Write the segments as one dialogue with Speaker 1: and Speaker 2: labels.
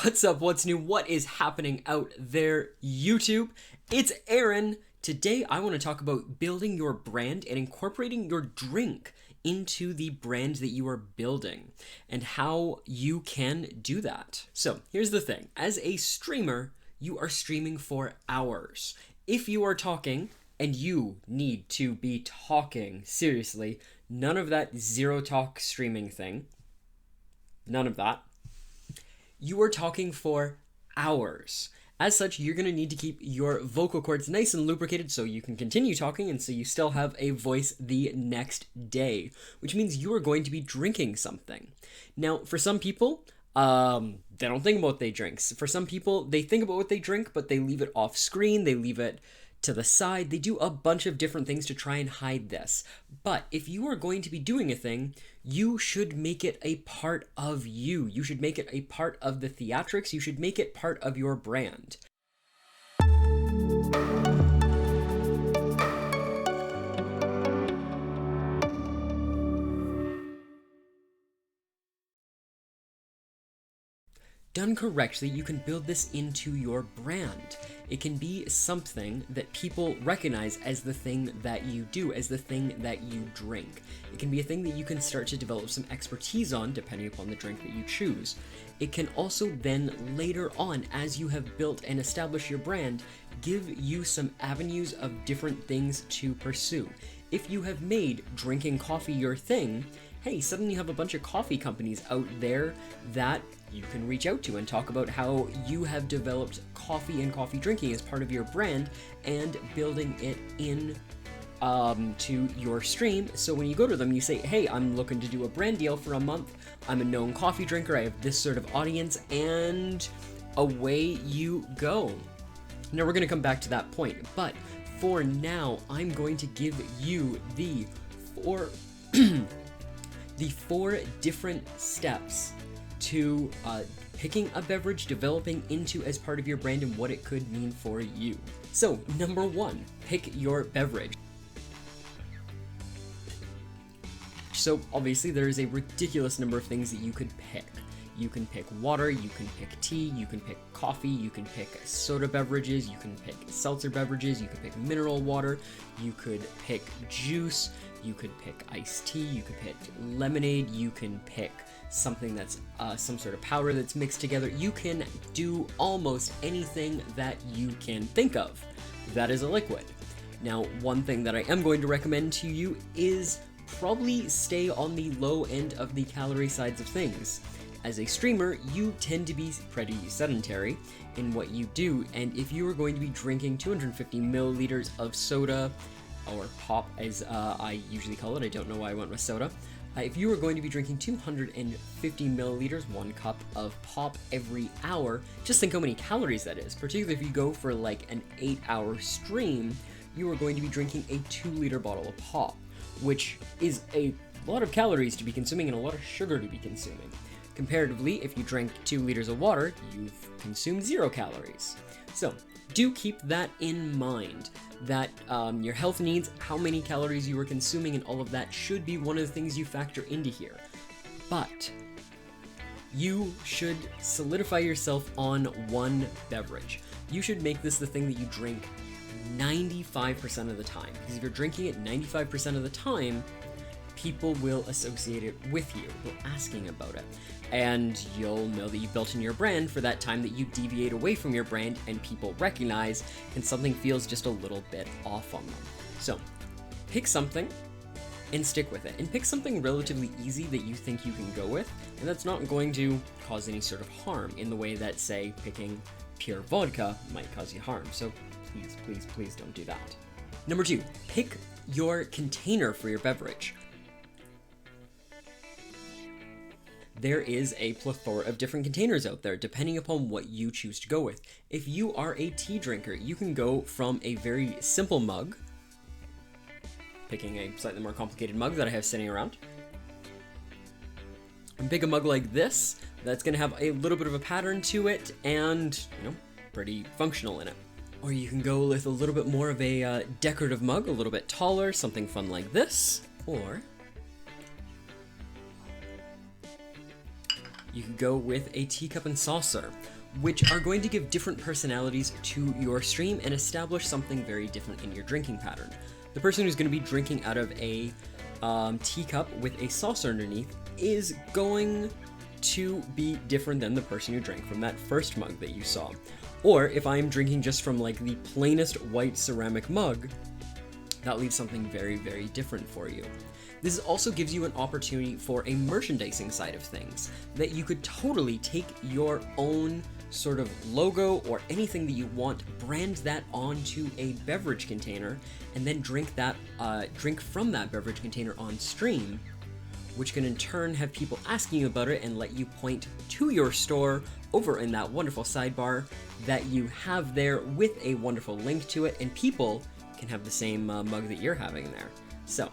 Speaker 1: What's up? What's new? What is happening out there, YouTube? It's Aaron. Today, I want to talk about building your brand and incorporating your drink into the brand that you are building and how you can do that. So, here's the thing. As a streamer, you are streaming for hours. If you are talking, and you need to be talking, seriously, none of that zero talk streaming thing. None of that. You are talking for hours. As such, you're going to need to keep your vocal cords nice and lubricated so you can continue talking and so you still have a voice the next day, which means you are going to be drinking something. Now, for some people, they don't think about what they drink. For some people, they think about what they drink, but they leave it off screen, they leave it to the side. They do a bunch of different things to try and hide this. But if you are going to be doing a thing, you should make it a part of you. You should make it a part of the theatrics. You should make it part of your brand. Done correctly, you can build this into your brand. It can be something that people recognize as the thing that you do, as the thing that you drink. It can be a thing that you can start to develop some expertise on, depending upon the drink that you choose. It can also then, later on, as you have built and established your brand, give you some avenues of different things to pursue. If you have made drinking coffee your thing, hey, suddenly you have a bunch of coffee companies out there that you can reach out to and talk about how you have developed coffee and coffee drinking as part of your brand and building it in to your stream. So when you go to them, you say, hey, I'm looking to do a brand deal for a month. I'm a known coffee drinker. I have this sort of audience, and away you go. Now we're going to come back to that point, but for now, I'm going to give you the four different steps to picking a beverage, developing into as part of your brand, and what it could mean for you. So, number one, pick your beverage. So, obviously, there is a ridiculous number of things that you could pick. You can pick water, you can pick tea, you can pick coffee, you can pick soda beverages, you can pick seltzer beverages, you can pick mineral water, you could pick juice, you could pick iced tea, you could pick lemonade, you can pick something that's some sort of powder that's mixed together. You can do almost anything that you can think of that is a liquid. Now, one thing that I am going to recommend to you is probably stay on the low end of the calorie sides of things. As a streamer, you tend to be pretty sedentary in what you do, and if you are going to be drinking 250 milliliters of soda, or pop as I usually call it, I don't know why I went with soda, if you are going to be drinking 250 milliliters, 1 cup of pop every hour, just think how many calories that is. Particularly if you go for like an 8-hour stream, you are going to be drinking a 2-liter bottle of pop, which is a lot of calories to be consuming and a lot of sugar to be consuming. Comparatively, if you drank 2 liters of water, you've consumed 0 calories. So, do keep that in mind, that your health needs, how many calories you are consuming, and all of that should be one of the things you factor into here. But you should solidify yourself on one beverage. You should make this the thing that you drink 95% of the time, because if you're drinking it 95% of the time, people will associate it with you, asking about it. And you'll know that you built in your brand for that time that you deviate away from your brand and people recognize, and something feels just a little bit off on them. So, pick something and stick with it. And pick something relatively easy that you think you can go with, and that's not going to cause any sort of harm in the way that, say, picking pure vodka might cause you harm. So, please, please, please don't do that. Number 2, pick your container for your beverage. There is a plethora of different containers out there, depending upon what you choose to go with. If you are a tea drinker, you can go from a very simple mug, picking a slightly more complicated mug that I have sitting around, and pick a mug like this, that's going to have a little bit of a pattern to it, and, pretty functional in it. Or you can go with a little bit more of a decorative mug, a little bit taller, something fun like this, or You could go with a teacup and saucer, which are going to give different personalities to your stream and establish something very different in your drinking pattern. The person who's going to be drinking out of a teacup with a saucer underneath is going to be different than the person who drank from that first mug that you saw. Or if I'm drinking just from like the plainest white ceramic mug, that leaves something very, very different for you. This also gives you an opportunity for a merchandising side of things, that you could totally take your own sort of logo or anything that you want, brand that onto a beverage container, and then drink from that beverage container on stream, which can in turn have people asking you about it and let you point to your store over in that wonderful sidebar that you have there with a wonderful link to it, and people can have the same mug that you're having there. So,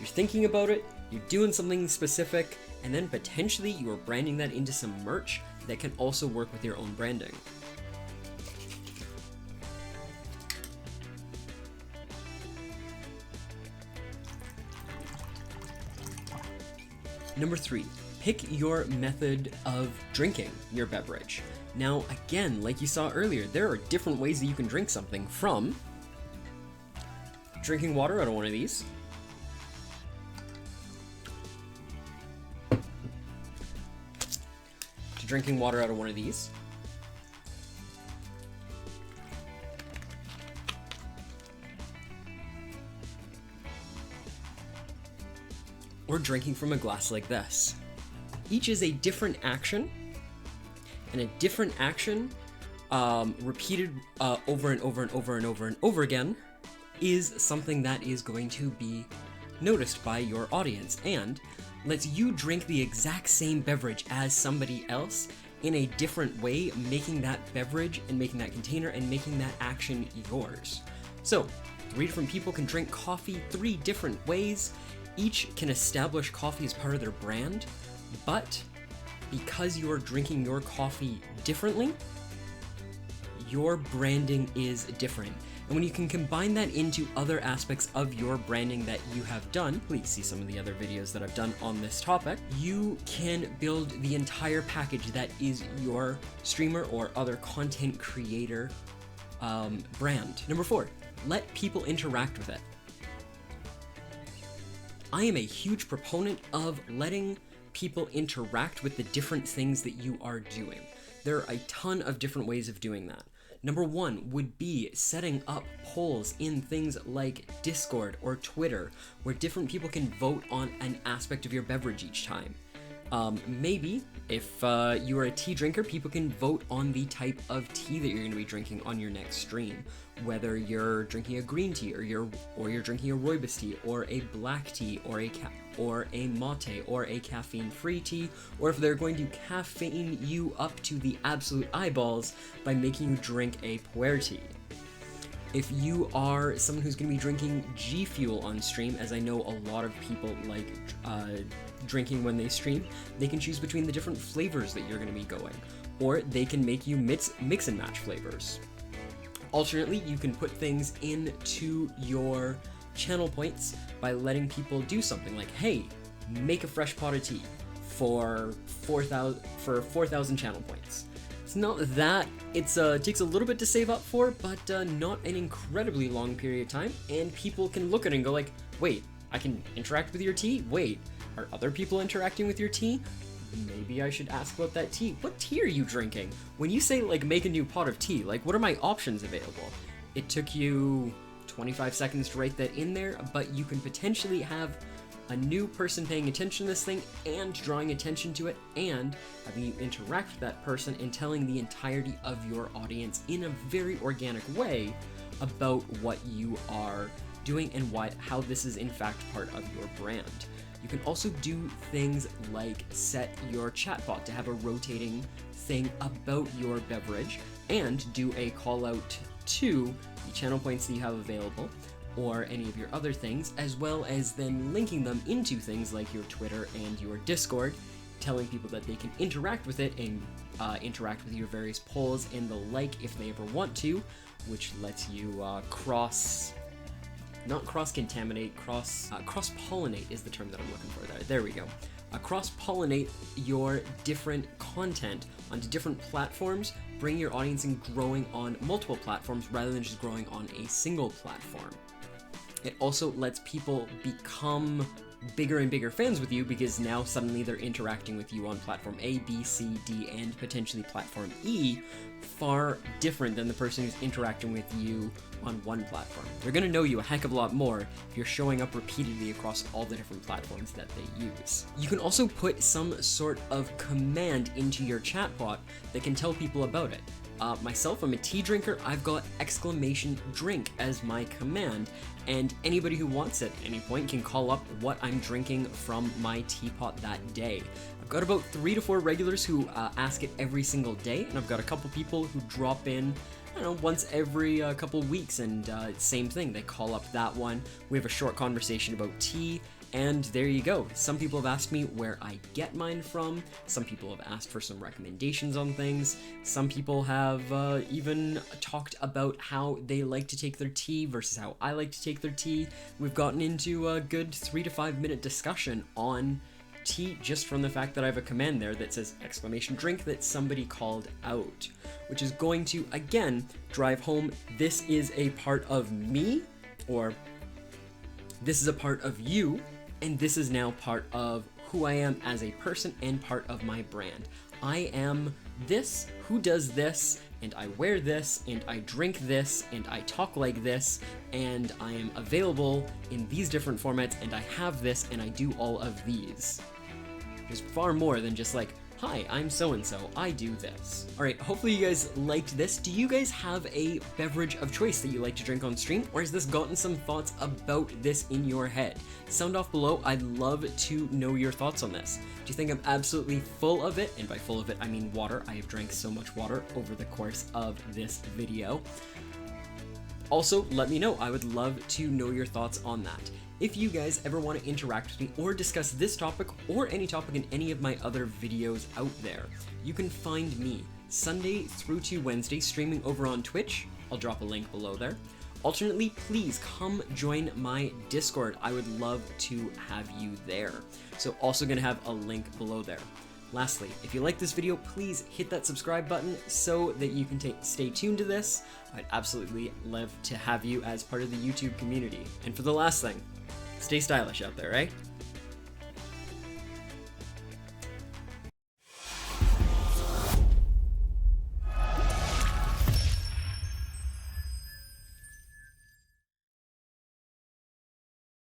Speaker 1: you're thinking about it, you're doing something specific, and then potentially you are branding that into some merch that can also work with your own branding. Number 3, pick your method of drinking your beverage. Now, again, like you saw earlier, there are different ways that you can drink something, from drinking water out of one of these, to drinking water out of one of these, or drinking from a glass like this. Each is a different action, and a different action repeated over and over and over and over and over again is something that is going to be noticed by your audience and lets you drink the exact same beverage as somebody else in a different way, making that beverage and making that container and making that action yours. So, 3 different people can drink coffee 3 different ways. Each can establish coffee as part of their brand, but because you are drinking your coffee differently, your branding is different. And when you can combine that into other aspects of your branding that you have done, please see some of the other videos that I've done on this topic, you can build the entire package that is your streamer or other content creator brand. Number 4, let people interact with it. I am a huge proponent of letting people interact with the different things that you are doing. There are a ton of different ways of doing that. Number 1 would be setting up polls in things like Discord or Twitter, where different people can vote on an aspect of your beverage each time. Maybe, if you are a tea drinker, people can vote on the type of tea that you're going to be drinking on your next stream. Whether you're drinking a green tea, or you're drinking a rooibos tea, or a black tea, or a mate, or a caffeine-free tea, or if they're going to caffeine you up to the absolute eyeballs by making you drink a pu'er tea. If you are someone who's going to be drinking G Fuel on stream, as I know a lot of people like drinking when they stream, they can choose between the different flavors that you're going to be going, or they can make you mix and match flavors. Alternately, you can put things into your channel points by letting people do something like, hey, make a fresh pot of tea for 4,000 channel points. It's not that, it takes a little bit to save up for, but not an incredibly long period of time, and people can look at it and go like, wait, I can interact with your tea? Wait, are other people interacting with your tea? Maybe I should ask about that tea. What tea are you drinking? When you say, like, make a new pot of tea, like, what are my options available? It took you 25 seconds to write that in there, but you can potentially have a new person paying attention to this thing and drawing attention to it and having you interact with that person and telling the entirety of your audience in a very organic way about what you are doing and how this is in fact part of your brand. You can also do things like set your chatbot to have a rotating thing about your beverage and do a call out to the channel points that you have available or any of your other things, as well as then linking them into things like your Twitter and your Discord, telling people that they can interact with it and interact with your various polls and the like if they ever want to, which lets you cross-contaminate, cross-pollinate is the term that I'm looking for there. There we go. cross-pollinate your different content onto different platforms, bring your audience in growing on multiple platforms rather than just growing on a single platform. It also lets people become bigger and bigger fans with you because now suddenly they're interacting with you on platform A, B, C, D, and potentially platform E, far different than the person who's interacting with you on one platform. They're going to know you a heck of a lot more if you're showing up repeatedly across all the different platforms that they use. You can also put some sort of command into your chatbot that can tell people about it. Myself, I'm a tea drinker. I've got !drink as my command, and anybody who wants it at any point can call up what I'm drinking from my teapot that day. I've got about 3 to 4 regulars who ask it every single day, and I've got a couple people who drop in, I don't know, once every couple weeks, and same thing, they call up that one. We have a short conversation about tea, and there you go. Some people have asked me where I get mine from. Some people have asked for some recommendations on things. Some people have even talked about how they like to take their tea versus how I like to take their tea. We've gotten into a good 3 to 5 minute discussion on tea just from the fact that I have a command there that says !drink that somebody called out, which is going to, again, drive home this is a part of me, or this is a part of you, and this is now part of who I am as a person and part of my brand. I am this, who does this, and I wear this, and I drink this, and I talk like this, and I am available in these different formats, and I have this, and I do all of these. There's far more than just like, hi, I'm so-and-so, I do this. Alright, hopefully you guys liked this. Do you guys have a beverage of choice that you like to drink on stream, or has this gotten some thoughts about this in your head? Sound off below, I'd love to know your thoughts on this. Do you think I'm absolutely full of it? And by full of it, I mean water. I have drank so much water over the course of this video. Also, let me know. I would love to know your thoughts on that. If you guys ever want to interact with me or discuss this topic or any topic in any of my other videos out there, you can find me Sunday through to Wednesday streaming over on Twitch. I'll drop a link below there. Alternately, please come join my Discord. I would love to have you there. So also going to have a link below there. Lastly, if you like this video, please hit that subscribe button so that you can stay tuned to this. I'd absolutely love to have you as part of the YouTube community. And for the last thing, stay stylish out there, right?